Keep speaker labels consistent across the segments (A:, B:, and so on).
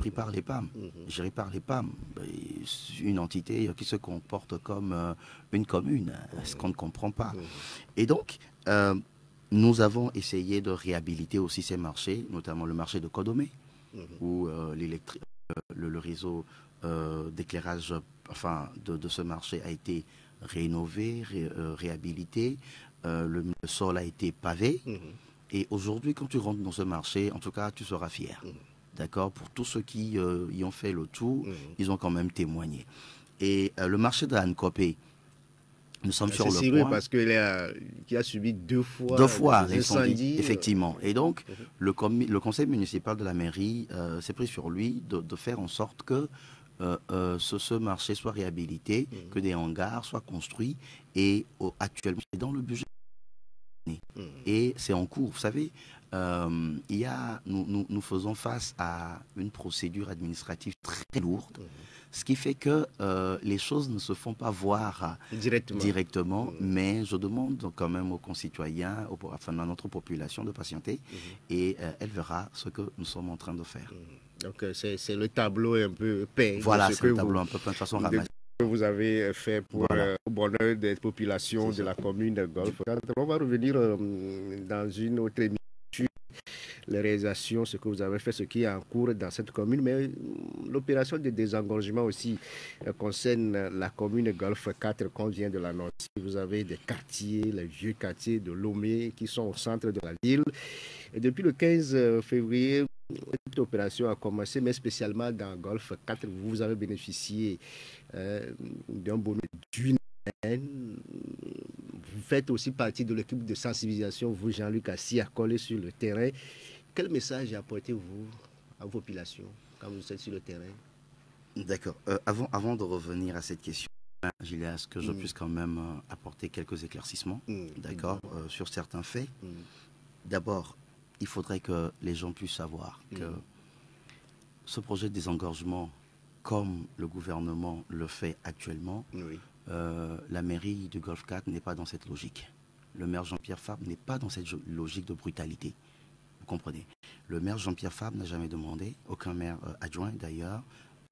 A: gérée par les PAM. Gérée par les PAM. Une entité qui se comporte comme une commune, ce qu'on ne comprend pas. Et donc, nous avons essayé de réhabiliter aussi ces marchés, notamment le marché de Codomé, où le réseau d'éclairage de ce marché a été rénové, réhabilité. Le sol a été pavé. Et aujourd'hui, quand tu rentres dans ce marché, en tout cas, tu seras fier. D'accord? Pour tous ceux qui y ont fait le tour, ils ont quand même témoigné. Et le marché de Ankopé, nous sommes sur le point.
B: Parce qu'il a subi deux
A: fois l'incendie, effectivement. Et donc, le conseil municipal de la mairie s'est pris sur lui de faire en sorte que ce marché soit réhabilité, que des hangars soient construits. Et actuellement, c'est dans le budget. Et c'est en cours. Vous savez, nous faisons face à une procédure administrative très lourde. Ce qui fait que les choses ne se font pas voir directement, mais je demande quand même aux concitoyens, à notre population de patienter, et elle verra ce que nous sommes en train de faire.
B: Donc c'est le tableau un peu peint.
A: Voilà, c'est le tableau un peu peint de façon ramassée.
B: Que vous avez fait pour le bonheur des populations de la commune de Golfe. On va revenir dans une autre émission. Les réalisations, ce que vous avez fait, ce qui est en cours dans cette commune, mais l'opération de désengorgement aussi concerne la commune Golfe 4 qu'on vient de l'annoncer. Vous avez des quartiers, les vieux quartiers de Lomé qui sont au centre de la ville. Et depuis le 15 février, cette opération a commencé, mais spécialement dans Golfe 4, vous avez bénéficié d'un bonus d'une année. Vous faites aussi partie de l'équipe de sensibilisation, vous Jean-Luc Assis, collé sur le terrain. Quel message apportez-vous à vos populations quand vous êtes sur le terrain?
A: D'accord. Avant de revenir à cette question, Gilles, est-ce que je puisse quand même apporter quelques éclaircissements, d'accord, sur certains faits. D'abord, il faudrait que les gens puissent savoir que ce projet de désengorgement, comme le gouvernement le fait actuellement, la mairie du Golfe 4 n'est pas dans cette logique. Le maire Jean-Pierre Fabre n'est pas dans cette logique de brutalité. Vous comprenez? Le maire Jean-Pierre Fabre n'a jamais demandé, aucun maire adjoint d'ailleurs,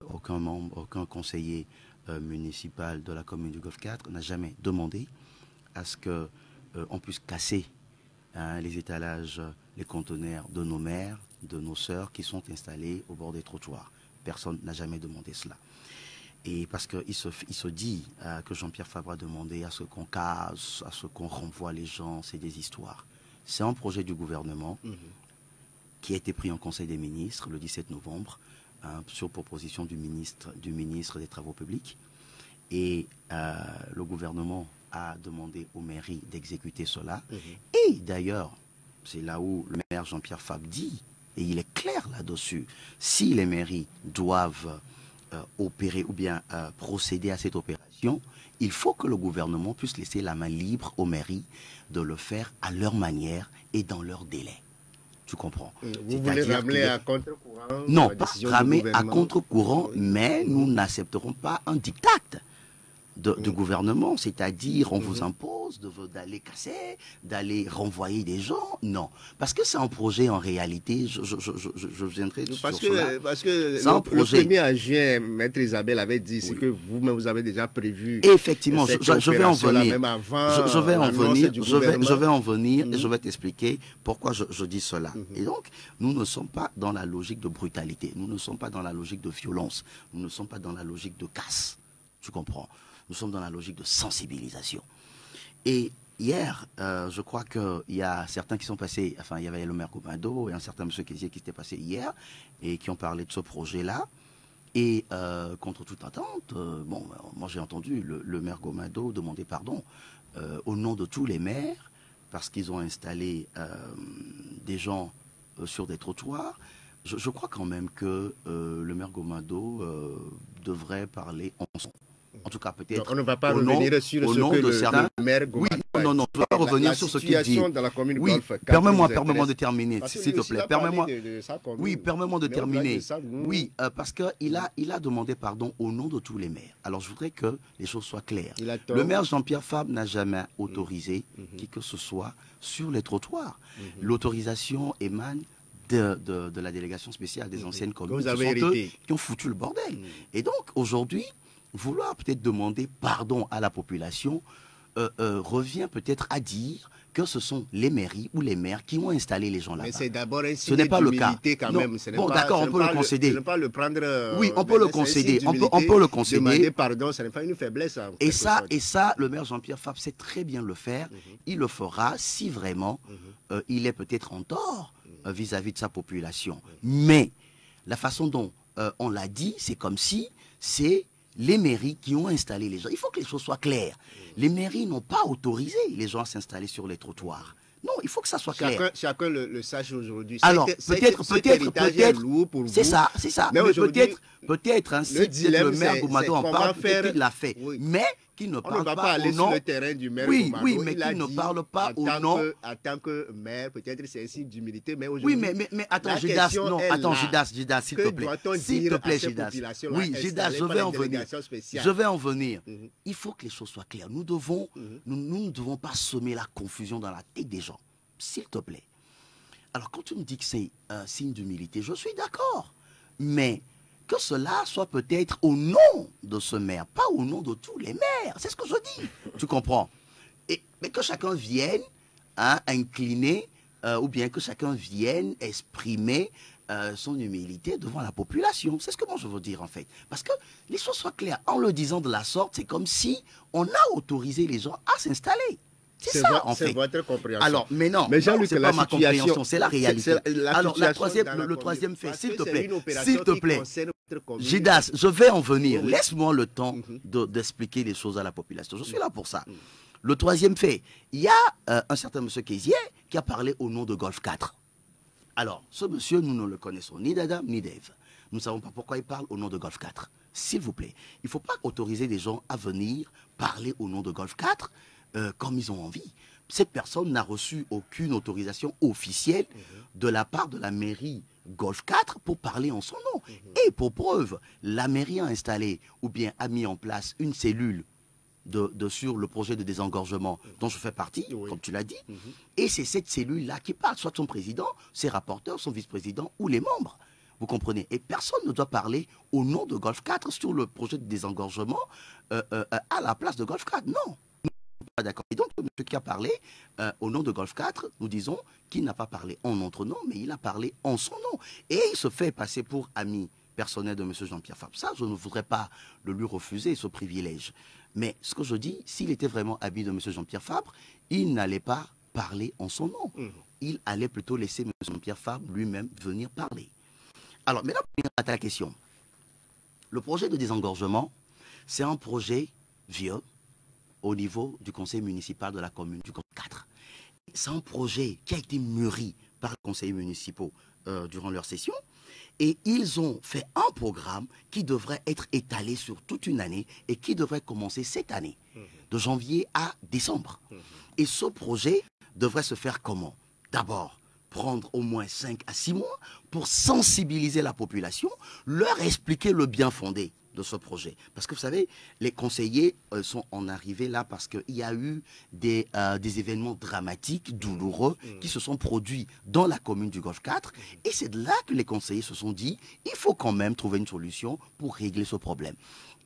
A: aucun membre, aucun conseiller municipal de la commune du Golfe 4 n'a jamais demandé à ce qu'on puisse casser les étalages, les conteneurs de nos mères, de nos sœurs qui sont installés au bord des trottoirs. Personne n'a jamais demandé cela. Et parce qu'il se dit que Jean-Pierre Fabre a demandé à ce qu'on casse, à ce qu'on renvoie les gens, c'est des histoires. C'est un projet du gouvernement qui a été pris en Conseil des ministres le 17 novembre sur proposition du ministre des Travaux publics. Et le gouvernement a demandé aux mairies d'exécuter cela. Et d'ailleurs, c'est là où le maire Jean-Pierre Fabre dit, et il est clair là-dessus, si les mairies doivent opérer ou bien procéder à cette opération, il faut que le gouvernement puisse laisser la main libre aux mairies de le faire à leur manière et dans leur délai. Tu comprends?
B: Vous voulez ramener à contre-courant?
A: Non, pas ramer à contre-courant, mais nous n'accepterons pas un diktat de gouvernement, c'est-à-dire on vous impose d'aller casser, d'aller renvoyer des gens. Non, parce que c'est un projet en réalité, je viendrai sur cela.
B: Parce que le 1er juin, Maître Isabelle avait dit ce que vous-même vous avez déjà prévu.
A: Effectivement, je vais en venir. Je vais en venir et je vais t'expliquer pourquoi je dis cela. Et donc, nous ne sommes pas dans la logique de brutalité, nous ne sommes pas dans la logique de violence, nous ne sommes pas dans la logique de casse. Tu comprends? Nous sommes dans la logique de sensibilisation. Et hier, je crois qu'il y a certains qui sont passés, enfin, il y avait le maire Gomado et un certain monsieur qui était passé hier et qui ont parlé de ce projet-là. Et contre toute attente, moi j'ai entendu le maire Gomado demander pardon au nom de tous les maires parce qu'ils ont installé des gens sur des trottoirs. Je crois quand même que le maire Gomado devrait parler en son. En tout cas, peut-être.
B: On ne va pas revenir sur ce que le maire Gomado.
A: Oui, non, je ne vais pas revenir sur ce qu'il dit. Oui, permets-moi de terminer, s'il te plaît. Permets-moi de terminer. Oui, parce qu'il a demandé pardon au nom de tous les maires. Alors, je voudrais que les choses soient claires. Le maire Jean-Pierre Fabre n'a jamais autorisé qui que ce soit sur les trottoirs. L'autorisation émane de la délégation spéciale des anciennes communes,
B: vous avez hérité,
A: qui ont foutu le bordel. Et donc, aujourd'hui, vouloir peut-être demander pardon à la population revient peut-être à dire que ce sont les mairies ou les maires qui ont installé les gens là-bas.
B: Mais c'est d'abord un
A: signe d'humilité
B: quand
A: non.
B: même.
A: Bon, d'accord, on peut le concéder.
B: Ne pas le prendre.
A: Oui, on peut le concéder. On peut le concéder.
B: Demander pardon, ce n'est pas une faiblesse.
A: Et ça, le maire Jean-Pierre Fabre sait très bien le faire. Il le fera si vraiment il est peut-être en tort vis-à-vis de sa population. Mais la façon dont on l'a dit, c'est comme si c'est les mairies qui ont installé les gens. Il faut que les choses soient claires. Les mairies n'ont pas autorisé les gens à s'installer sur les trottoirs. Non, il faut que ça soit clair.
B: Chacun le sache aujourd'hui.
A: Alors, peut-être, c'est ça. Mais peut-être, ainsi que le maire Boumado en parle, peut-être qu'il l'a fait.
B: Oui.
A: Mais qui ne parle pas
B: aller
A: au nom...
B: sur le terrain du maire Boumado.
A: Oui, mais qui ne parle pas au nom...
B: En tant que maire, peut-être c'est un signe d'humilité, mais aujourd'hui...
A: Oui, mais attends, Gidas, s'il te plaît. S'il te plaît, Gidas. Oui, Gidas, je vais en venir. Il faut que les choses soient claires. Nous ne devons pas semer la confusion dans la tête des gens. S'il te plaît. Alors, quand tu me dis que c'est un signe d'humilité, je suis d'accord. Mais que cela soit peut-être au nom de ce maire, pas au nom de tous les maires. C'est ce que je dis. Tu comprends? Mais que chacun vienne incliner, ou bien que chacun vienne exprimer son humilité devant la population. C'est ce que moi je veux dire en fait. Parce que les choses soient claires. En le disant de la sorte, c'est comme si on a autorisé les gens à s'installer. C'est ça, en fait.
B: C'est votre compréhension.
A: Alors, mais non, c'est pas ma compréhension, c'est la réalité. Alors, le troisième fait, s'il te plaît, Gidas, je vais en venir. Oui. Laisse-moi le temps d'expliquer les choses à la population. Je suis là pour ça. Le troisième fait, il y a un certain monsieur Kézier qui a parlé au nom de Golf 4. Alors, ce monsieur, nous ne le connaissons ni d'Adam ni d'Ève. Nous ne savons pas pourquoi il parle au nom de Golf 4. S'il vous plaît, il ne faut pas autoriser des gens à venir parler au nom de Golf 4 comme ils ont envie. Cette personne n'a reçu aucune autorisation officielle de la part de la mairie Golf 4 pour parler en son nom. Et pour preuve, la mairie a installé ou bien a mis en place une cellule sur le projet de désengorgement dont je fais partie, comme tu l'as dit. Et c'est cette cellule-là qui parle, soit son président, ses rapporteurs, son vice-président ou les membres. Vous comprenez? Et personne ne doit parler au nom de Golf 4 sur le projet de désengorgement à la place de Golf 4. Non. Pas d'accord. Et donc, monsieur qui a parlé au nom de Golf 4, nous disons qu'il n'a pas parlé en notre nom, mais il a parlé en son nom. Et il se fait passer pour ami personnel de monsieur Jean-Pierre Fabre. Ça, je ne voudrais pas le lui refuser, ce privilège. Mais ce que je dis, s'il était vraiment ami de monsieur Jean-Pierre Fabre, il n'allait pas parler en son nom. Il allait plutôt laisser monsieur Jean-Pierre Fabre lui-même venir parler. Alors, maintenant, à ta question. Le projet de désengorgement, c'est un projet vieux au niveau du conseil municipal de la commune du Golf 4. C'est un projet qui a été mûri par les conseillers municipaux durant leur session. Et ils ont fait un programme qui devrait être étalé sur toute une année et qui devrait commencer cette année, de janvier à décembre. Et ce projet devrait se faire comment? D'abord, prendre au moins 5 à 6 mois pour sensibiliser la population, leur expliquer le bien fondé de ce projet. Parce que vous savez, les conseillers sont en arrivée là parce qu'il y a eu des événements dramatiques, douloureux, qui se sont produits dans la commune du Golf 4. Et c'est de là que les conseillers se sont dit, il faut quand même trouver une solution pour régler ce problème.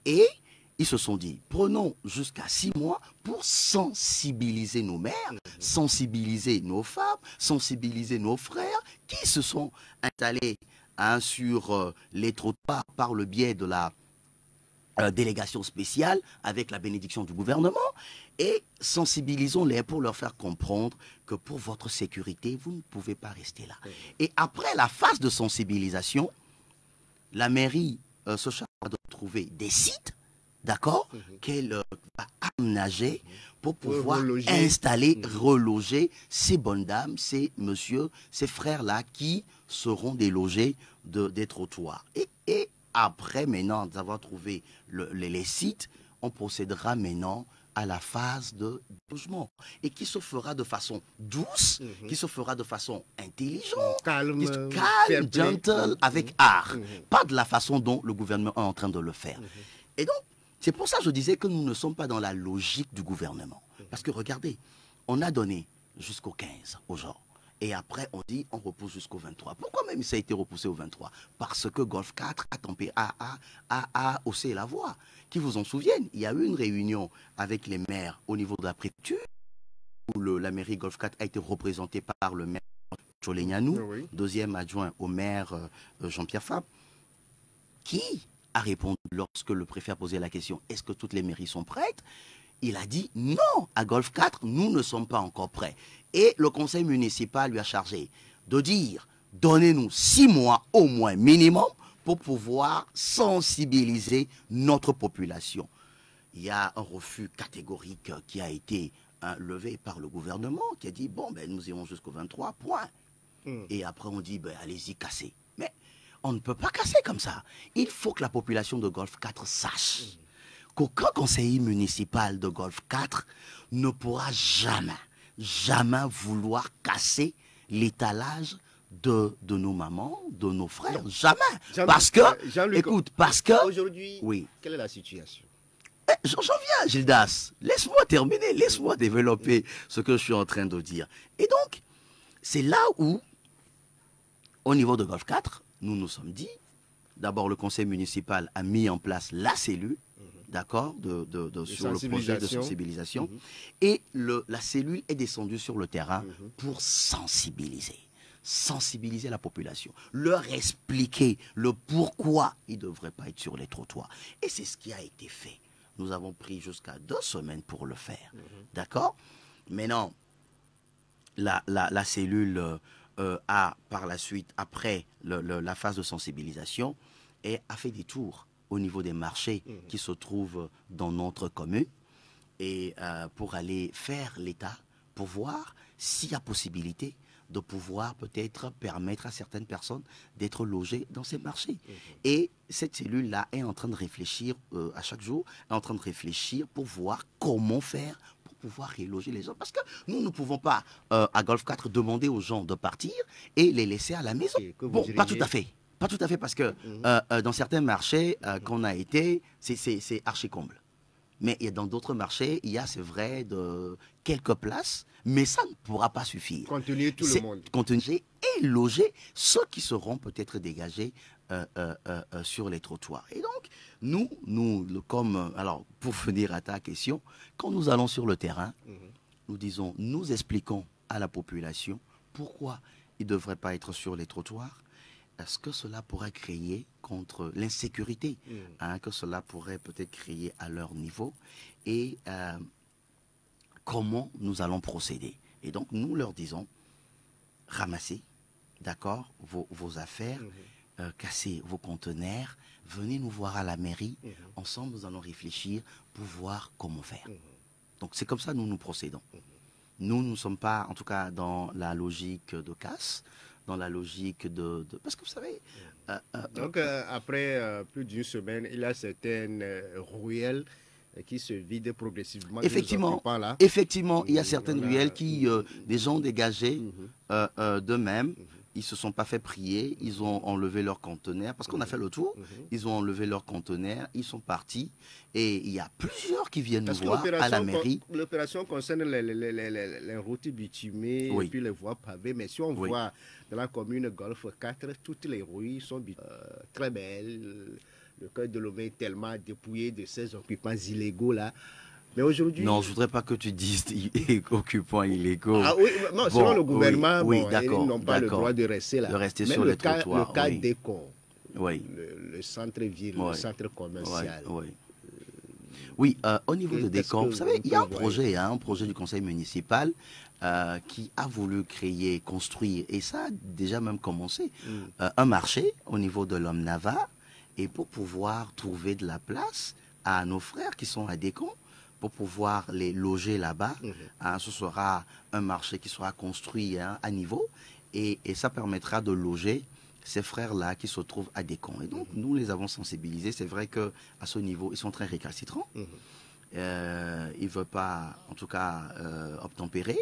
A: Et ils se sont dit, prenons jusqu'à 6 mois pour sensibiliser nos mères, sensibiliser nos femmes, sensibiliser nos frères qui se sont installés sur les trottoirs par le biais de la délégation spéciale avec la bénédiction du gouvernement, et sensibilisons-les pour leur faire comprendre que pour votre sécurité, vous ne pouvez pas rester là. Et après la phase de sensibilisation, la mairie se chargera de trouver des sites, d'accord, qu'elle va aménager pour pouvoir installer, reloger ces bonnes dames, ces messieurs, ces frères-là qui seront délogés des trottoirs. Et après, maintenant, d'avoir trouvé les sites, on procédera maintenant à la phase de logement et qui se fera de façon douce, qui se fera de façon intelligente, calme, gentle, avec art. Pas de la façon dont le gouvernement est en train de le faire. Et donc, c'est pour ça que je disais que nous ne sommes pas dans la logique du gouvernement. Parce que regardez, on a donné jusqu'au 15 aux gens. Et après, on dit, on repousse jusqu'au 23. Pourquoi même ça a été repoussé au 23? Parce que Golf 4 a haussé la voix. Qui vous en souviennent, il y a eu une réunion avec les maires au niveau de la préfecture, où la mairie Golf 4 a été représentée par le maire Cholegnanou, oui. Deuxième adjoint au maire Jean-Pierre Fabre, qui a répondu lorsque le préfet a posé la question, est-ce que toutes les mairies sont prêtes? Il a dit non, à Golf 4, nous ne sommes pas encore prêts. Et le conseil municipal lui a chargé de dire, donnez-nous 6 mois au moins minimum pour pouvoir sensibiliser notre population. Il y a un refus catégorique qui a été levé par le gouvernement, qui a dit, bon, ben, nous irons jusqu'au 23, point. Et après, on dit, ben, allez-y, cassez. Mais on ne peut pas casser comme ça. Il faut que la population de Golf 4 sache qu'aucun conseiller municipal de Golf 4 ne pourra jamais vouloir casser l'étalage de nos mamans, de nos frères. Non. Jamais. Parce que, écoute, parce que...
B: Aujourd'hui, oui. Quelle est la situation?
A: J'en viens, Gildas. Laisse-moi terminer, laisse-moi développer ce que je suis en train de dire. Et donc, c'est là où, au niveau de Golf 4, nous nous sommes dit, d'abord le conseil municipal a mis en place la cellule, d'accord, sur le projet de sensibilisation. Et la cellule est descendue sur le terrain pour sensibiliser la population, leur expliquer le pourquoi ils ne devraient pas être sur les trottoirs. Et c'est ce qui a été fait. Nous avons pris jusqu'à 2 semaines pour le faire, d'accord. Maintenant, la cellule a, par la suite, après la phase de sensibilisation, a fait des tours au niveau des marchés qui se trouvent dans notre commune et pour aller faire l'état, pour voir s'il y a possibilité de pouvoir peut-être permettre à certaines personnes d'être logées dans ces marchés. Et cette cellule-là est en train de réfléchir à chaque jour, est en train de réfléchir pour voir comment faire pour pouvoir reloger les gens. Parce que nous ne pouvons pas, à Golf 4, demander aux gens de partir et les laisser à la maison. Bon, pas tout à fait. Pas tout à fait, parce que dans certains marchés qu'on a été, c'est archi-comble. Mais dans d'autres marchés, il y a, c'est vrai, quelques places, mais ça ne pourra pas suffire.
B: Contenir tout le monde.
A: Contenir et loger ceux qui seront peut-être dégagés sur les trottoirs. Et donc, alors, pour venir à ta question, quand nous allons sur le terrain, nous expliquons à la population pourquoi ils ne devraient pas être sur les trottoirs. Est-ce que cela pourrait créer contre l'insécurité que cela pourrait peut-être créer à leur niveau et comment nous allons procéder. Et donc, nous leur disons, ramassez, d'accord, vos affaires, cassez vos conteneurs, venez nous voir à la mairie, ensemble nous allons réfléchir pour voir comment faire. Donc, c'est comme ça que nous procédons. Nous ne sommes pas, en tout cas, dans la logique de casse, dans la logique parce que vous savez...
B: Donc, après plus d'une semaine, il y a certaines ruelles qui se vident progressivement.
A: Effectivement, il y a certaines ruelles qui, des gens dégagés d'eux-mêmes, ils ne se sont pas fait prier, ils ont enlevé leurs conteneurs, parce qu'on a fait le tour, ils ont enlevé leurs conteneurs, ils sont partis, et il y a plusieurs qui viennent nous voir à la mairie.
B: L'opération concerne les routes bitumées et puis les voies pavées, mais si on voit dans la commune Golf 4, toutes les rues sont très belles, le cœur de Lomé est tellement dépouillé de ces occupants illégaux là. Mais aujourd'hui...
A: Non, je ne voudrais pas que tu dises occupants illégaux.
B: Ah, oui, non, selon le gouvernement, ils n'ont pas le droit de rester là.
A: De rester sur les trottoirs.
B: Le cas d'Écon, le centre-ville, le centre commercial.
A: Oui, au niveau de Décon, vous savez, il y a un projet du conseil municipal qui a voulu construire, et ça a déjà même commencé, un marché au niveau de l'Omnava, et pour pouvoir trouver de la place à nos frères qui sont à Décon, pour pouvoir les loger là-bas. Ce sera un marché qui sera construit à niveau et ça permettra de loger ces frères-là qui se trouvent à Décon. Et donc, nous les avons sensibilisés. C'est vrai qu'à ce niveau, ils sont très récalcitrants. Ils ne veulent pas, en tout cas, obtempérer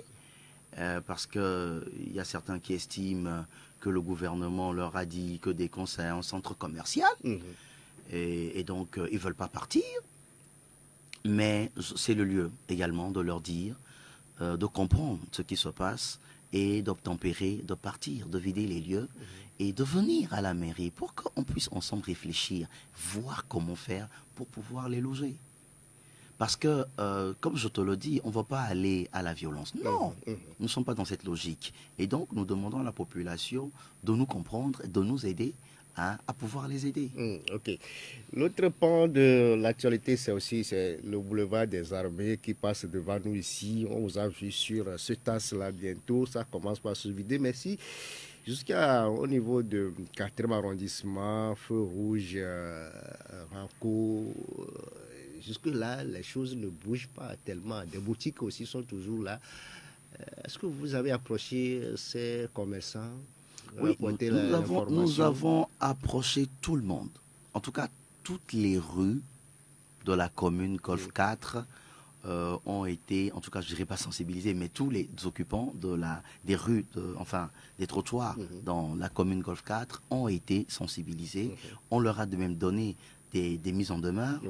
A: parce qu'il y a certains qui estiment que le gouvernement leur a dit que Décon, c'est un centre commercial. Et donc, ils ne veulent pas partir. Mais c'est le lieu également de leur dire, de comprendre ce qui se passe et d'obtempérer, de partir, de vider les lieux et de venir à la mairie pour qu'on puisse ensemble réfléchir, voir comment faire pour pouvoir les loger. Parce que, comme je te le dis, on ne va pas aller à la violence. Non, nous ne sommes pas dans cette logique. Et donc, nous demandons à la population de nous comprendre, de nous aider à pouvoir les aider.
B: Ok. L'autre pan de l'actualité, c'est aussi le boulevard des Armées qui passe devant nous ici. On vous a vu sur ce tasse-là bientôt. Ça commence par se vider. Mais si, jusqu'au niveau de 4e arrondissement, Feu Rouge, Ranco, jusque-là, les choses ne bougent pas tellement. Des boutiques aussi sont toujours là. Est-ce que vous avez approché ces commerçants?
A: Oui, nous avons approché tout le monde. En tout cas, toutes les rues de la commune Golfe 4 ont été, en tout cas, je ne dirais pas sensibilisés, mais tous les occupants des rues, des trottoirs dans la commune Golfe 4 ont été sensibilisés. On leur a de même donné des mises en demeure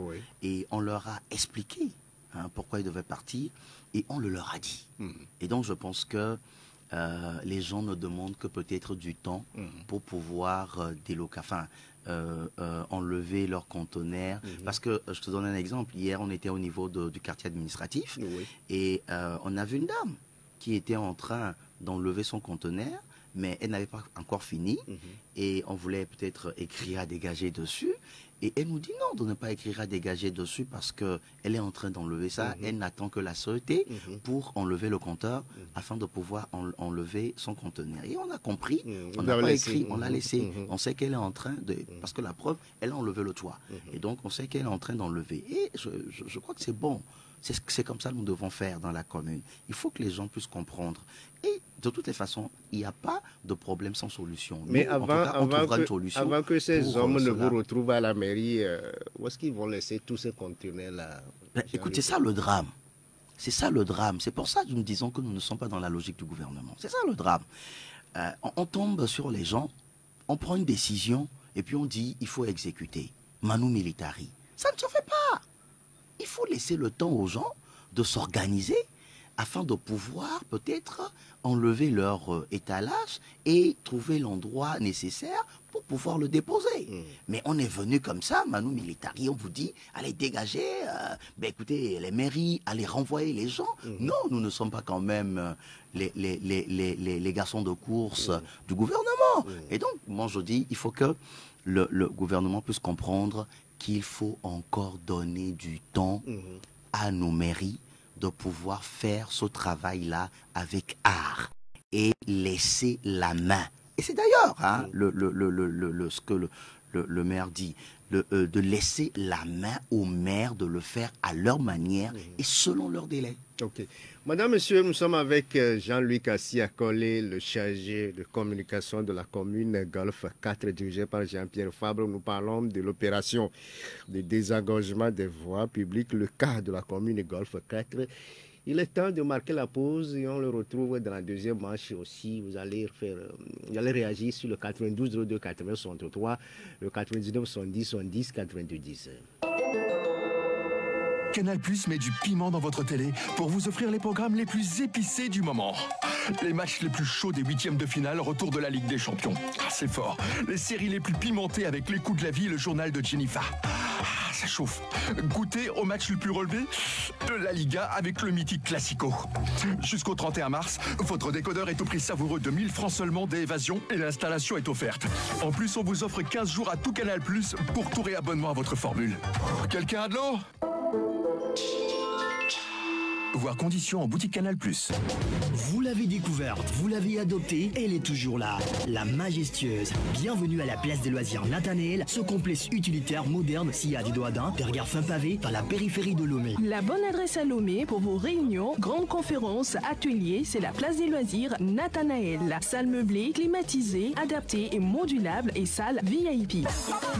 A: et on leur a expliqué pourquoi ils devaient partir et on le leur a dit. Et donc, je pense que les gens ne demandent que peut-être du temps pour pouvoir enlever leurs conteneurs. Parce que, je te donne un exemple, hier on était au niveau du quartier administratif et on a vu une dame qui était en train d'enlever son conteneur, mais elle n'avait pas encore fini et on voulait peut-être écrire à dégager dessus. Et elle nous dit non, de ne pas écrire à dégager dessus parce qu'elle est en train d'enlever ça. Elle n'attend que la sûreté pour enlever le compteur afin de pouvoir enlever son conteneur. Et on a compris, on n'a pas écrit, on l'a laissé. On sait qu'elle est en train de... Parce que la preuve, elle a enlevé le toit. Et donc, on sait qu'elle est en train d'enlever. Et je crois que c'est bon. C'est comme ça que nous devons faire dans la commune. Il faut que les gens puissent comprendre. Et de toutes les façons, il n'y a pas de problème sans solution.
B: Mais nous, avant que ces hommes ne vous retrouvent à la mairie, où est-ce qu'ils vont laisser tous ces conteneurs-là?
A: Écoute, c'est ça le drame. C'est ça le drame. C'est pour ça que nous disons que nous ne sommes pas dans la logique du gouvernement. C'est ça le drame. On tombe sur les gens, on prend une décision et puis on dit il faut exécuter. Manu militari. Ça ne se fait pas. Il faut laisser le temps aux gens de s'organiser afin de pouvoir peut-être enlever leur étalage et trouver l'endroit nécessaire pour pouvoir le déposer. Mais on est venu comme ça, Manu militari, on vous dit, allez dégager, écoutez, les mairies, allez renvoyer les gens. Non, nous ne sommes pas quand même les garçons de course du gouvernement. Et donc, moi je dis, il faut que le gouvernement puisse comprendre qu'il faut encore donner du temps à nos mairies de pouvoir faire ce travail-là avec art et laisser la main. Et c'est d'ailleurs ce que le maire dit, de laisser la main aux maires de le faire à leur manière et selon leur délai.
B: Ok. Madame, Monsieur, nous sommes avec Jean-Louis Kassia-Collé, le chargé de communication de la commune Golfe 4, dirigé par Jean-Pierre Fabre. Nous parlons de l'opération de désengorgement des voies publiques, le cas de la commune Golfe 4. Il est temps de marquer la pause et on le retrouve dans la deuxième manche aussi. Vous allez réagir sur le 92 02 80 63, le 99 70 70 92.
C: Canal+ met du piment dans votre télé pour vous offrir les programmes les plus épicés du moment. Les matchs les plus chauds des 8e de finale, retour de la Ligue des Champions. C'est fort. Les séries les plus pimentées avec les coups de la vie et le journal de Jennifer. Ça chauffe. Goûtez au match le plus relevé de la Liga avec le mythique Classico. Jusqu'au 31 mars, votre décodeur est au prix savoureux de 1000 francs seulement d'évasion et l'installation est offerte. En plus, on vous offre 15 jours à tout Canal+ pour tout réabonnement à votre formule. Quelqu'un a de l'eau ? Voir conditions en boutique Canal+.
D: Vous l'avez découverte, vous l'avez adoptée, elle est toujours là. La majestueuse. Bienvenue à la place des loisirs Nathanaël, ce complexe utilitaire moderne s'il y a du Doisdin, des regards fin pavé dans la périphérie de Lomé.
E: La bonne adresse à Lomé pour vos réunions, grandes conférences, ateliers, c'est la place des loisirs Nathanaël. Salle meublée, climatisée, adaptée et modulable et salle VIP.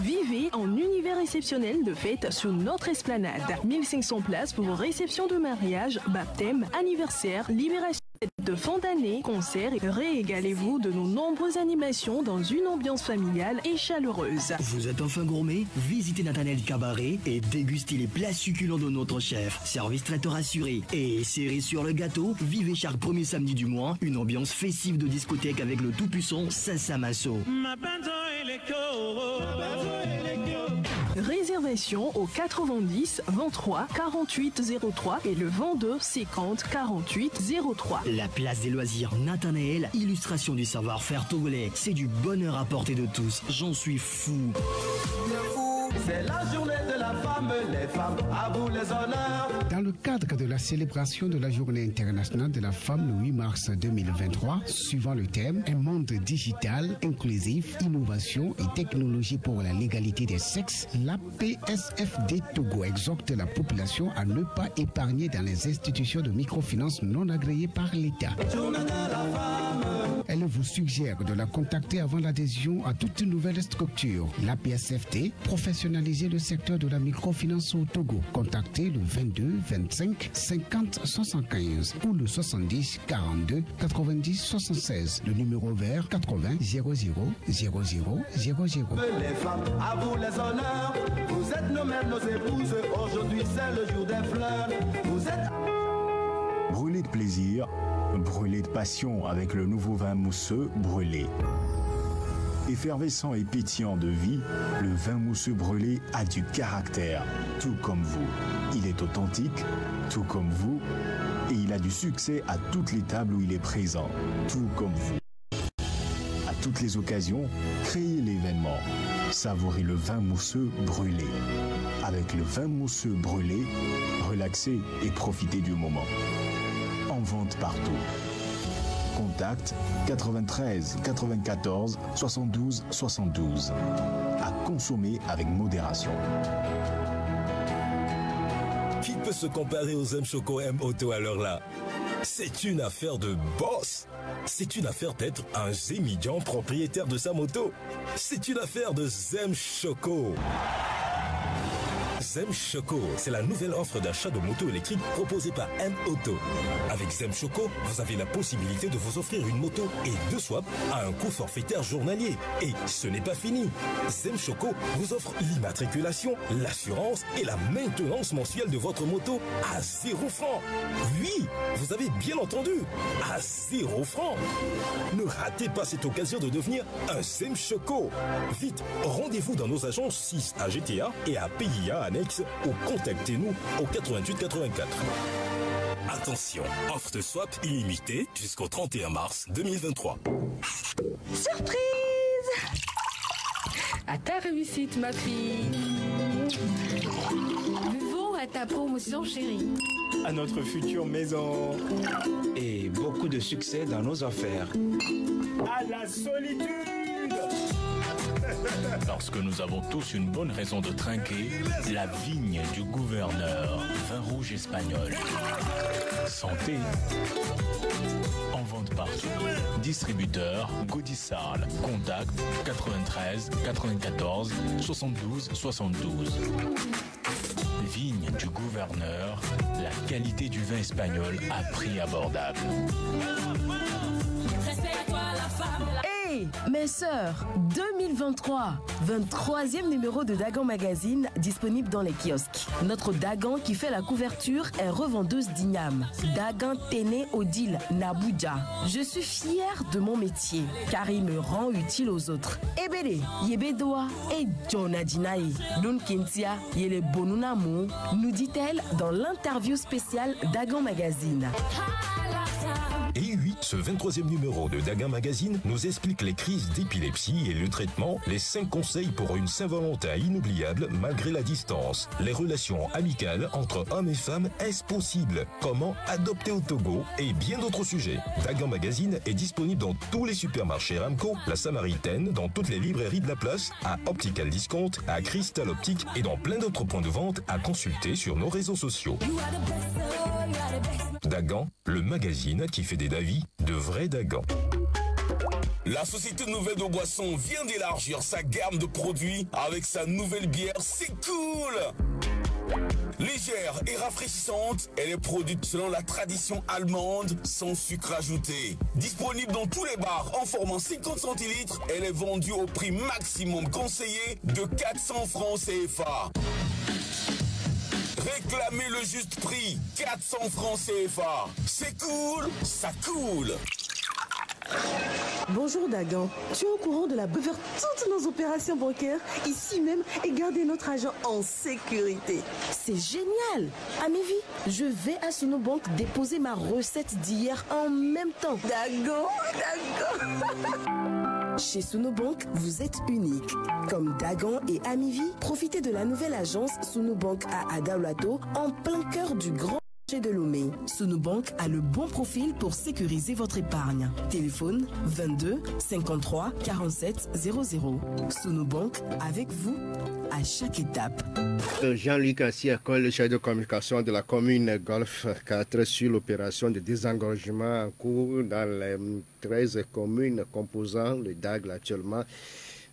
E: Vivez en univers exceptionnel de fête sur notre esplanade. 1500 places pour vos réceptions de mariage, baptême, anniversaire, libération. De fin d'année, concerts, régalez-vous de nos nombreuses animations dans une ambiance familiale et chaleureuse.
D: Vous êtes enfin gourmet? Visitez Nathanaël Cabaret et dégustez les plats succulents de notre chef. Service traiteur assuré. Et cerise sur le gâteau, vivez chaque premier samedi du mois une ambiance festive de discothèque avec le tout-puissant Sassamasso.
E: Réservation au 90 23 48 03 et le 22 50 48 03.
D: La place des loisirs Nathanaël, illustration du savoir-faire togolais. C'est du bonheur à portée de tous. J'en suis fou.
F: C'est la journée de la femme, les femmes, à vous les honneurs.
G: Dans le cadre de la célébration de la Journée internationale de la femme le 8 mars 2023, suivant le thème « Un monde digital, inclusif, innovation et technologie pour la légalité des sexes », la PSFD Togo exhorte la population à ne pas épargner dans les institutions de microfinance non agréées par l'État. Elle vous suggère de la contacter avant l'adhésion à toute nouvelle structure. La PSFD, professionnaliser le secteur de la microfinance au Togo. Contactez le 22 25 50 75 ou le 70 42 90 76. Le numéro vert 80 00 00 00.
F: Les femmes, à vous les honneurs. Vous êtes nos mères, nos épouses. Aujourd'hui c'est le jour des fleurs. Vous êtes...
H: Brûlé de plaisir, brûlé de passion avec le nouveau vin mousseux Brûlé. Effervescent et pétillant de vie, le vin mousseux Brûlé a du caractère, tout comme vous. Il est authentique, tout comme vous, et il a du succès à toutes les tables où il est présent, tout comme vous. À toutes les occasions, créez l'événement. Savourez le vin mousseux Brûlé. Avec le vin mousseux Brûlé, relaxez et profitez du moment. En vente partout. Contact 93 94 72 72. À consommer avec modération.
I: Qui peut se comparer aux Zem Choco M Auto à l'heure là? C'est une affaire de boss. C'est une affaire d'être un Zémidian propriétaire de sa moto. C'est une affaire de Zem Choco. Zem Choco, c'est la nouvelle offre d'achat de moto électrique proposée par M Auto. Avec Zem Choco, vous avez la possibilité de vous offrir une moto et 2 swaps à un coût forfaitaire journalier. Et ce n'est pas fini. Zem Choco vous offre l'immatriculation, l'assurance et la maintenance mensuelle de votre moto à 0 francs. Oui, vous avez bien entendu, à 0 francs. Ne ratez pas cette occasion de devenir un Zem Choco. Vite, rendez-vous dans nos agences 6 à GTA et à PIA annexe ou contactez-nous au 88 84. Attention, offre de swap illimitée jusqu'au 31 mars 2023.
J: Surprise! À ta réussite, ma fille. Buvons à ta promotion, chérie.
K: À notre future maison. Et beaucoup de succès dans nos affaires. À la solitude!
L: Parce que nous avons tous une bonne raison de trinquer, la vigne du gouverneur, vin rouge espagnol. Santé. En vente partout. Distributeur Gaudissart. Contact 93 94 72 72. Vigne du gouverneur, la qualité du vin espagnol à prix abordable.
M: Hey, mes sœurs, 2023, 23e numéro de Dagan Magazine disponible dans les kiosques. Notre Dagan qui fait la couverture est revendeuse d'igname. Dagan Téné Odile Nabuja. Je suis fière de mon métier car il me rend utile aux autres. Ebele, Yebedoa et Jonadinae, Lun Kintia, Yele Bonunamu, nous dit-elle dans l'interview spéciale Dagan Magazine.
I: Et oui, ce 23e numéro de Dagan Magazine nous explique les crises d'épilepsie et le traitement, les 5 conseils pour une Saint-Valentin inoubliable malgré la distance, les relations amicales entre hommes et femmes, est-ce possible, comment adopter au Togo et bien d'autres sujets. Dagan Magazine est disponible dans tous les supermarchés Ramco, la Samaritaine, dans toutes les librairies de la place, à Optical Discount, à Crystal Optique et dans plein d'autres points de vente à consulter sur nos réseaux sociaux. Dagan, le magazine qui fait des Davis de vrais Dagan.
N: La Société Nouvelle de Boissons vient d'élargir sa gamme de produits avec sa nouvelle bière C'est Cool. Légère et rafraîchissante, elle est produite selon la tradition allemande, sans sucre ajouté. Disponible dans tous les bars en format 50 centilitres, elle est vendue au prix maximum conseillé de 400 francs CFA. Réclamez le juste prix, 400 francs CFA. C'est cool, ça coule.
O: Bonjour Dagan, tu es au courant de la faire toutes nos opérations bancaires ici même et garder notre argent en sécurité.
M: C'est génial. Amivi, je vais à Sunobank déposer ma recette d'hier en même temps.
O: Dagan.
M: Chez Sunobank, vous êtes unique. Comme Dagan et Amivi, profitez de la nouvelle agence Sunobank à Adaolato en plein cœur du grand de Lomé. Sunobank a le bon profil pour sécuriser votre épargne. Téléphone 22 53 47 00. Sunobank avec vous à chaque étape.
B: Jean-Luc Assiakol, le chef de communication de la commune Golfe 4 sur l'opération de désengorgement en cours dans les 13 communes composant le DAGL actuellement.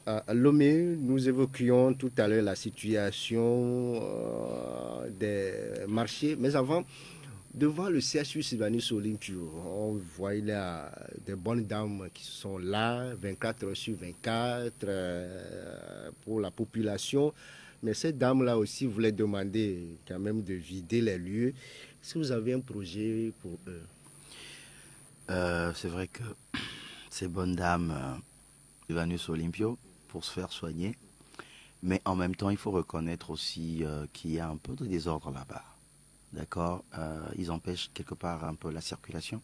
B: À Lomé, nous évoquions tout à l'heure la situation des marchés, mais avant, devant le CHU Sylvanus Olympio, on voit il y a des bonnes dames qui sont là, 24 heures sur 24 pour la population, mais ces dames-là aussi voulaient demander quand même de vider les lieux. Est-ce que vous avez un projet pour eux?
A: C'est vrai que ces bonnes dames Sylvanus Olympio, pour se faire soigner, mais en même temps il faut reconnaître aussi qu'il y a un peu de désordre là-bas, d'accord. Ils empêchent quelque part un peu la circulation.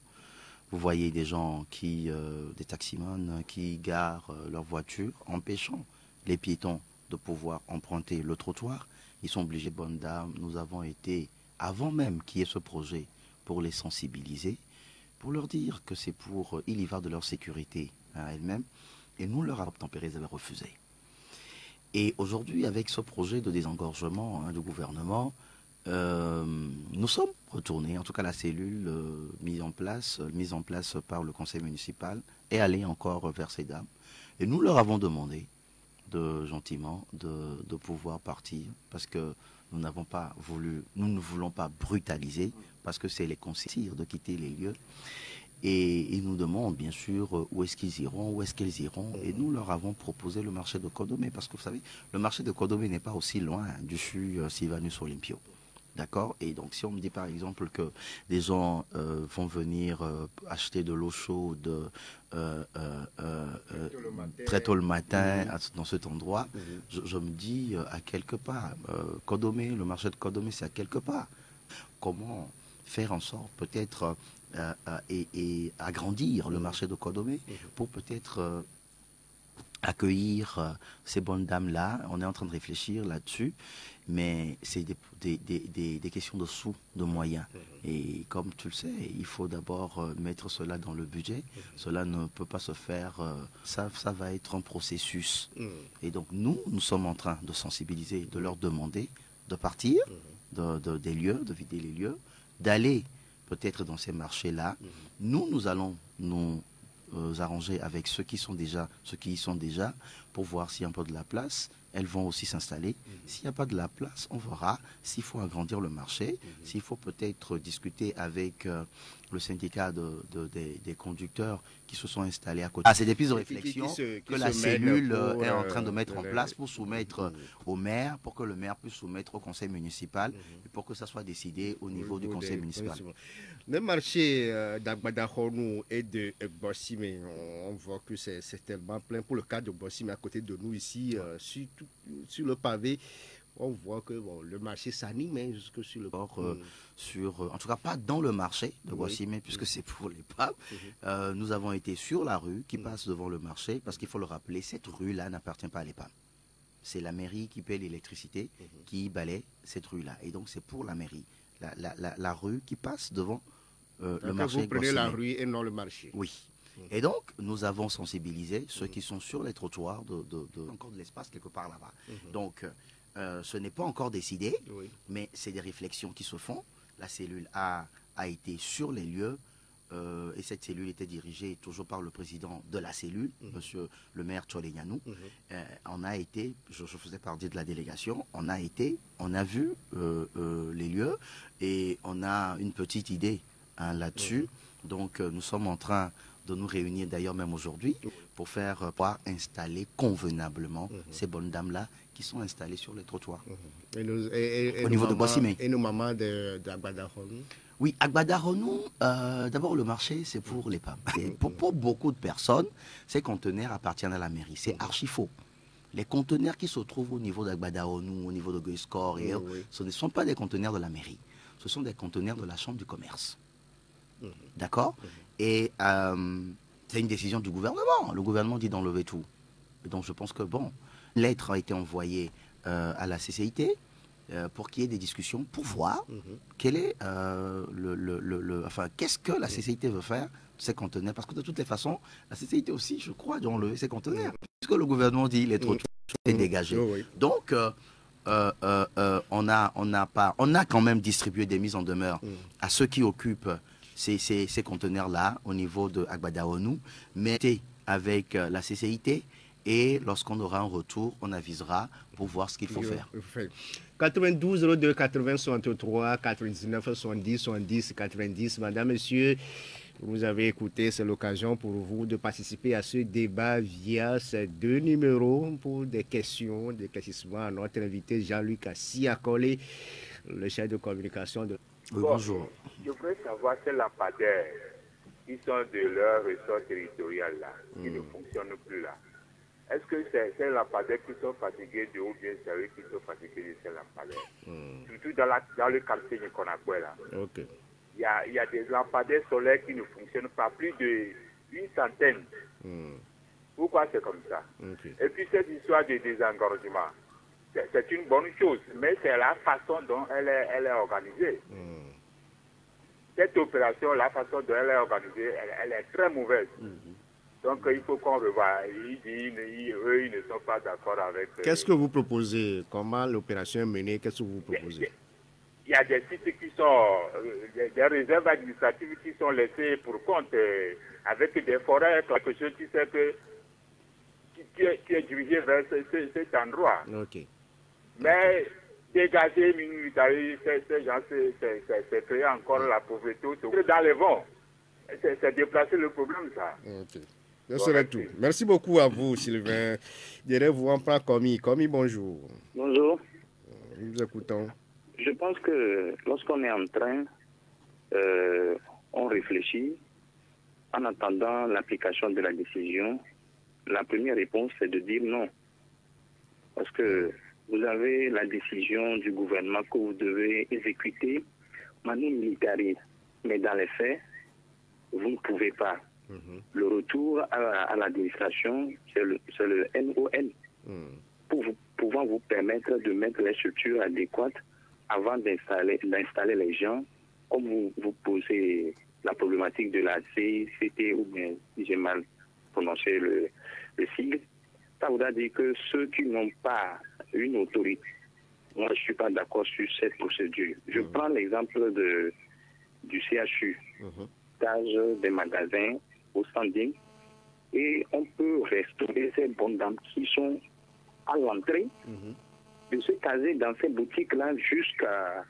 A: Vous voyez des gens des taximans qui garent leur voiture, empêchant les piétons de pouvoir emprunter le trottoir. Ils sont obligés, bonnes dames, nous avons été, avant même qu'il y ait ce projet, pour les sensibiliser, pour leur dire que c'est pour, il y va de leur sécurité à elles-mêmes. Et nous leur avons tempéré, ils avaient refusé. Et aujourd'hui, avec ce projet de désengorgement du gouvernement, nous sommes retournés, en tout cas la cellule mise en place par le conseil municipal, est allée encore vers ces dames. Et nous leur avons demandé gentiment de pouvoir partir, parce que nous n'avons pas voulu, nous ne voulons pas brutaliser, parce que c'est les conseillers de quitter les lieux. Et ils nous demandent bien sûr où est-ce qu'ils iront, où est-ce qu'elles iront. Et nous leur avons proposé le marché de Kodomé, parce que vous savez, le marché de Kodomé n'est pas aussi loin du CHU Sylvanus Olympio. D'accord. Et donc si on me dit par exemple que des gens vont venir acheter de l'eau chaude très tôt le matin dans cet endroit, je me dis à quelque part, Kodomé, le marché de Kodomé, c'est à quelque part. Comment faire en sorte peut-être et agrandir le marché de Kodomé pour peut-être accueillir ces bonnes dames-là. On est en train de réfléchir là-dessus, mais c'est des questions de sous, de moyens. Et comme tu le sais, il faut d'abord mettre cela dans le budget. Cela ne peut pas se faire, ça va être un processus. Et donc nous sommes en train de sensibiliser, de leur demander de partir des lieux, de vider les lieux, d'aller peut-être dans ces marchés-là. Nous allons nous arranger avec ceux qui y sont déjà pour voir s'il y a un peu de la place. Elles vont aussi s'installer. S'il n'y a pas de la place, on verra s'il faut agrandir le marché, s'il faut peut-être discuter avec le syndicat des conducteurs qui se sont installés à côté. C'est des pistes de réflexion que la cellule est en train de mettre en place pour soumettre au maire, pour que le maire puisse soumettre au conseil municipal et pour que ça soit décidé au niveau du conseil municipal.
B: Le marché d'Agbadahonou et de Bossime, on voit que c'est tellement plein. Pour le cas de Bossime, à côté de nous ici, sur le pavé, on voit que le marché s'anime jusque sur le port.
A: En tout cas, pas dans le marché de Boissime, puisque c'est pour les papes. Nous avons été sur la rue qui passe devant le marché, parce qu'il faut le rappeler, cette rue-là n'appartient pas à l'EPAM. C'est la mairie qui paie l'électricité, qui balaie cette rue-là. Et donc, c'est pour la mairie. La rue qui passe devant le marché.
B: Vous prenez la rue et non le marché.
A: Oui. Et donc, nous avons sensibilisé ceux qui sont sur les trottoirs, encore de l'espace quelque part là-bas. Donc, ce n'est pas encore décidé, mais c'est des réflexions qui se font. La cellule A été sur les lieux. et cette cellule était dirigée toujours par le président de la cellule, monsieur le maire Tcholenyanou. On a été, je faisais partie de la délégation, on a vu les lieux et on a une petite idée là-dessus. Donc nous sommes en train de nous réunir d'ailleurs même aujourd'hui pour pouvoir installer convenablement ces bonnes dames-là qui sont installées sur les trottoirs.
B: Au
A: niveau de Boissimé.
B: Et nos mamans d'Agbadaronou.
A: Oui, Agbadaronou, d'abord le marché c'est pour les femmes. Pour beaucoup de personnes, ces conteneurs appartiennent à la mairie. C'est archi faux. Les conteneurs qui se trouvent au niveau d'Agbadaronou, au niveau de Guescor, ce ne sont pas des conteneurs de la mairie. Ce sont des conteneurs de la chambre du commerce. D'accord? Et c'est une décision du gouvernement. Le gouvernement dit d'enlever tout. Et donc je pense que bon, une lettre a été envoyée à la CCIT pour qu'il y ait des discussions pour voir quel est qu'est-ce que la CCIT veut faire de ces conteneurs. Parce que de toutes les façons, la CCIT aussi, je crois, doit enlever ces conteneurs. Puisque le gouvernement dit il est trop dégagé. Donc on a quand même distribué des mises en demeure à ceux qui occupent ces conteneurs-là au niveau de Agbadaronou, mais avec la CCIT, et lorsqu'on aura un retour, on avisera pour voir ce qu'il faut faire.
B: 92 02 80 63 99 70 70 90. Madame, Monsieur, vous avez écouté, c'est l'occasion pour vous de participer à ce débat via ces deux numéros pour des questions, des éclaircissements à notre invité Jean-Luc Siakole, le chef de communication de...
A: Oui, bonjour.
P: Je voudrais savoir ces lampadaires qui sont de leur ressort territorial là, qui ne fonctionnent plus là. Est-ce que c'est ces lampadaires qui sont fatigués de ou bien c'est eux qui sont fatigués de ces lampadaires? Surtout dans le quartier de Konakwe là. Il y a des lampadaires solaires qui ne fonctionnent pas, plus d'une centaine. Pourquoi c'est comme ça? Et puis cette histoire de désengorgement, c'est une bonne chose, mais c'est la façon dont elle est organisée. Cette opération, la façon dont elle est organisée, elle est très mauvaise. Donc il faut qu'on revoie. Eux, ils ne sont pas d'accord avec...
B: Qu'est-ce que vous proposez? Comment l'opération est menée? Qu'est-ce que vous proposez?
P: Il y a des sites qui sont... des réserves administratives qui sont laissées pour compte avec des forêts, quelque chose qui sait que qui est dirigé vers cet endroit. Mais dégager Minutari, ces gens, c'est créer encore la pauvreté dans les vents. C'est déplacer le problème, ça.
B: Ce serait tout. Merci beaucoup à vous, Sylvain. Derrière vous, on prend Commis. Commis, bonjour.
Q: Bonjour.
B: Nous écoutons.
Q: Je pense que lorsqu'on est en train, on réfléchit en attendant l'application de la décision. La première réponse, c'est de dire non. Parce que vous avez la décision du gouvernement que vous devez exécuter manu militari. Mais dans les faits, vous ne pouvez pas. Le retour à l'administration, c'est le NON. Pouvant vous permettre de mettre les structures adéquates avant d'installer les gens, comme vous posez la problématique de la CICT, ou bien si j'ai mal prononcé le sigle, ça voudra dire que ceux qui n'ont pas une autorité, moi je ne suis pas d'accord sur cette procédure. Je prends l'exemple du CHU, des magasins au standing, et on peut restaurer ces bonnes dames qui sont à l'entrée, de se caser dans ces boutiques-là jusqu'à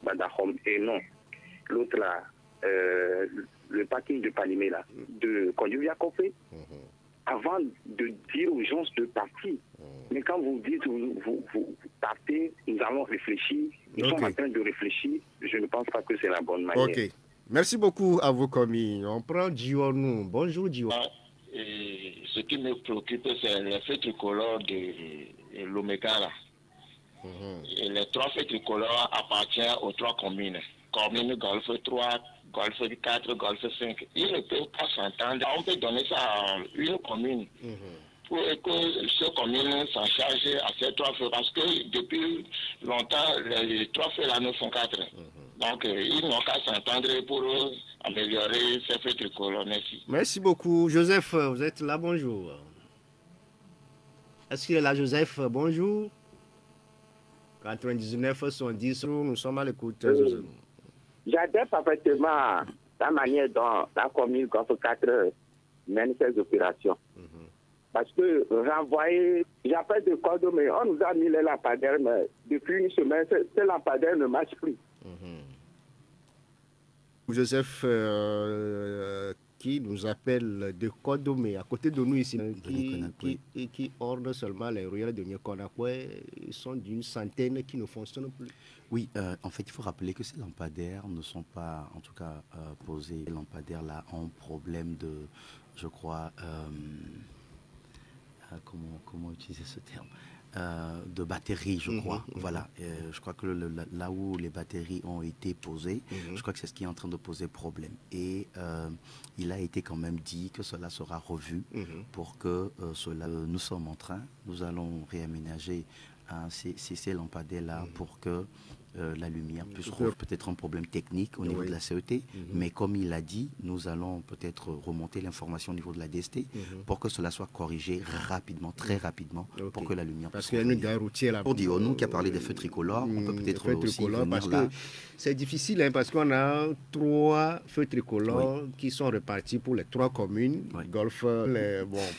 Q: Badahom. Et non, l'autre là, le parking de Palimé là, de Conjuvia Copé, avant de dire aux gens de partir. Mais quand vous dites, vous partez, nous allons réfléchir, nous sommes en train de réfléchir, je ne pense pas que c'est la bonne manière.
B: Merci beaucoup à vous, Commis. On prend Dionou. Bonjour, Dionou.
R: Ce qui me préoccupe, c'est les feux tricolores de l'Omega. Et les trois feux tricolores appartiennent aux trois communes. Commune Golfe 3, Golfe 4, Golfe 5. Ils ne peuvent pas s'entendre. On peut donner ça à une commune pour que cette commune s'en charge à ces trois feux. Parce que depuis longtemps, les trois feux-là ne font quatre. Donc, ils n'ont qu'à s'entendre pour améliorer ces feux tricolores. Merci.
B: Merci beaucoup. Joseph, vous êtes là, bonjour. Est-ce qu'il est là, Joseph? Bonjour. 99 70, nous sommes à l'écoute.
Q: j'adhère parfaitement à la manière dont la commune Golfe 4 mène ses opérations. Parce que renvoyer, j'appelle de code, mais on nous a mis les lampadaires, mais depuis une semaine, ces lampadaires ne marchent plus.
B: Joseph, qui nous appelle de Kodomé, à côté de nous ici, qui ordre seulement les ruelles de Nyekonakwe, ils sont d'une centaine qui ne fonctionnent plus.
A: Oui, en fait, il faut rappeler que ces lampadaires ne sont pas, en tout cas, posés. Les lampadaires-là ont problème de, je crois, comment utiliser ce terme, de batterie, je crois. Voilà, je crois que là où les batteries ont été posées, je crois que c'est ce qui est en train de poser problème. Et il a été quand même dit que cela sera revu pour que cela... nous sommes en train, nous allons réaménager ces lampadaires-là pour que la lumière puisse peut-être un problème technique au niveau de la CET, mais comme il l'a dit, nous allons peut-être remonter l'information au niveau de la DST pour que cela soit corrigé rapidement, très rapidement, pour que la lumière
B: puisse qu'il y a une gare routière là.
A: Pour dire, nous qui a parlé des feux tricolores, on peut peut-être aussi venir là.
B: C'est difficile parce qu'on a 3 feux tricolores qui sont répartis pour les 3 communes, Golfe,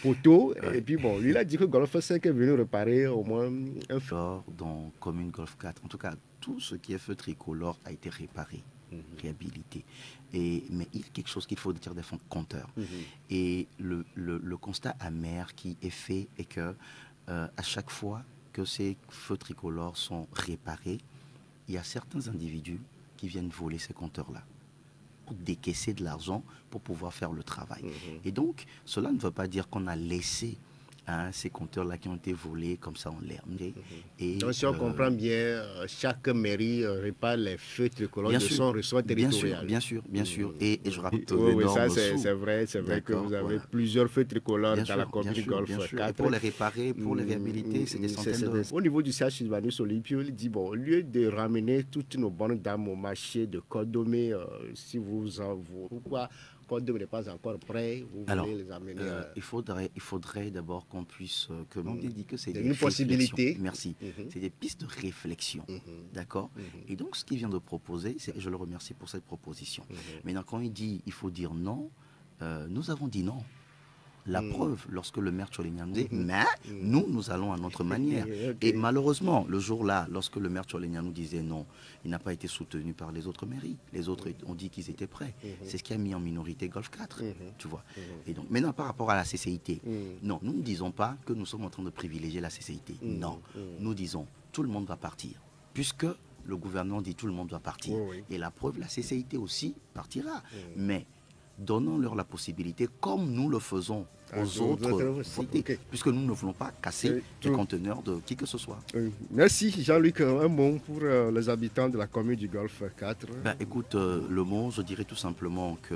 B: Poteau, et puis bon, lui il a dit que Golfe 5 est venu réparer au moins un feu.
A: Dans commune Golfe 4, en tout cas, tout ce qui est feu tricolore a été réparé, réhabilité. Mais il y a quelque chose qu'il faut dire des fonds compteurs. Et le constat amer qui est fait est que à chaque fois que ces feux tricolores sont réparés, il y a certains individus qui viennent voler ces compteurs-là pour décaisser de l'argent pour pouvoir faire le travail. Et donc, cela ne veut pas dire qu'on a laissé ces compteurs-là qui ont été volés comme ça en l'air.
B: Donc si on comprend bien, chaque mairie répare les feux tricolores de son ressort territorial.
A: Bien sûr. Et je rappelle
B: oui, ça c'est vrai que vous avez plusieurs feux tricolores dans la commune Golfe 4.
A: Et pour les réparer, pour les réhabiliter, c'est des centaines
B: Au niveau du CH Sylvanus Olympio, il dit, bon, au lieu de ramener toutes nos bonnes dames au marché de Kodomé, si vous en voulez, pourquoi Kodomé n'est pas encore prêt, vous voulez les amener
A: il faudrait d'abord qu'on puisse, que l'on dit que c'est
B: une possibilité.
A: Merci. C'est des pistes de réflexion. D'accord. Et donc, ce qu'il vient de proposer, je le remercie pour cette proposition. Maintenant, quand il dit il faut dire non, nous avons dit non. La preuve, lorsque le maire Tcholénian nous dit, mais nous allons à notre manière. Et malheureusement, le jour-là, lorsque le maire Tcholénian nous disait non, il n'a pas été soutenu par les autres mairies. Les autres ont dit qu'ils étaient prêts. C'est ce qui a mis en minorité Golfe 4, tu vois. Et donc, maintenant, par rapport à la CCIT, non, nous ne disons pas que nous sommes en train de privilégier la CCIT. Non, nous disons, tout le monde va partir. Puisque le gouvernement dit tout le monde doit partir. Et la preuve, la CCIT aussi partira. Mais donnons-leur la possibilité, comme nous le faisons aux autres, puisque nous ne voulons pas casser les conteneurs de qui que ce soit.
B: Merci Jean-Luc. Un mot pour les habitants de la commune du Golfe 4.
A: Écoute, le mot, je dirais tout simplement que